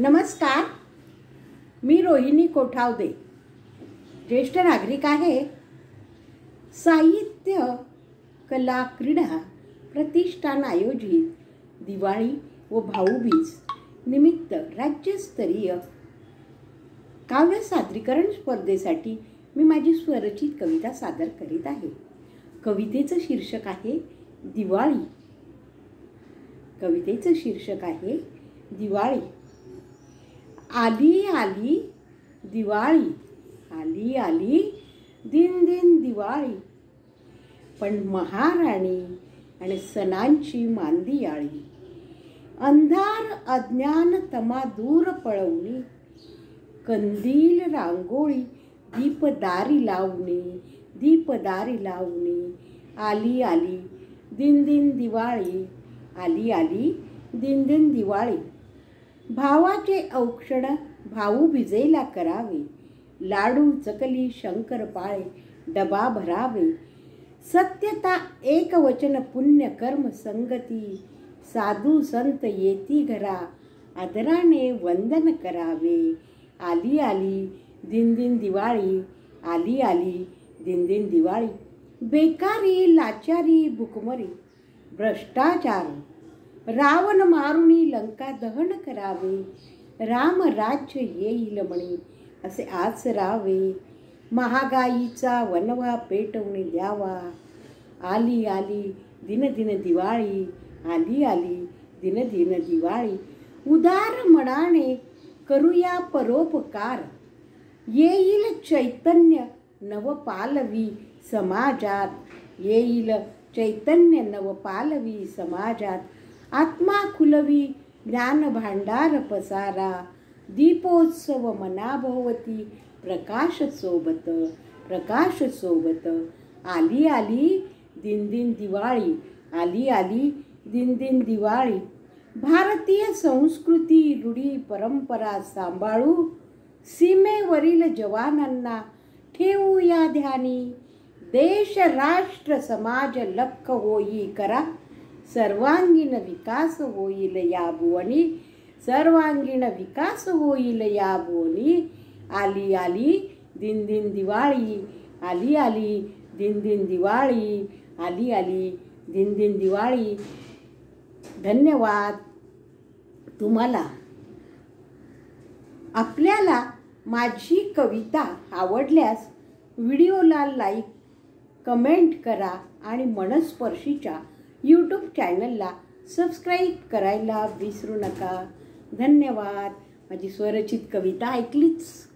नमस्कार, मी रोहिणी कोठावदे, ज्येष्ठ नागरिक आहे. साहित्य कला क्रीडा प्रतिष्ठान आयोजित दिवाळी व भाऊबीज निमित्त राज्यस्तरीय काव्य सादरीकरण स्पर्धेसाठी मी माझी स्वरचित कविता सादर करीत आहे. कवितेचं शीर्षक आहे दिवाळी. कवितेचं शीर्षक आहे दिवाळी. आली आली दिवाळी, आली आली दिन दिन दिवाळी, पण महाराणी आणि सणांची मांदियाळी. अंधार अज्ञान तमा दूर पळवणी, कंदील रांगोळी दीपदारी लावणी, दीपदारी लावणी. आली आली दिन दिन दिवाळी, आली आली दिन दिन दिवाळी. भावाचे औक्षण भाऊबीजेला करावे, लाडू चकली शंकरपाळे डबा भरावे. सत्यता एकवचन पुण्य कर्म संगती, साधू संत येती घरा आदराने वंदन करावे. आली आली दिन दिन दिवाळी, आली आली दिन दिन दिवाळी. बेकारी लाचारी भुकमरी भ्रष्टाचार, रावण मारुणी लंका दहन करावे. राम राज्य येईल म्हणे असे आचरावे, महागाईचा वनवा पेटवून द्यावा. आली आली दिन दिन दिवाळी, आली आली दिन दिन दिवाळी. उदार मनाने करूया परोपकार, येईल चैतन्य नवपालवी समाजात, येईल चैतन्य नवपालवी समाजात. आत्मा खुलवी ज्ञान भांडार पसारा, दीपोत्सव मनाभोवती प्रकाश सोबत, प्रकाश सोबत. आली आली दिन दिन दिवाळी, आली आली दिन दिन दिवाळी. भारतीय संस्कृती रूढी परंपरा सांभाळू, सीमेवरील जवानांना ठेवूया ध्यानी. देश राष्ट्र समाज लख होई करा, सर्वांगीण विकास होईल या भुवनी, सर्वांगीण विकास होईल या भुवनी. आली आली दिन दिन दिवाळी, आली आली दिन दिन दिवाळी, आली आली दिन दिन दिवाळी. धन्यवाद. तुम्हाला आपल्याला माझी कविता आवडल्यास व्हिडिओला लाईक कमेंट करा आणि मनस्पर्शीच्या यूट्यूब चॅनलला सबस्क्राईब करायला विसरू नका. धन्यवाद. माझी स्वरचित कविता ऐकलीच.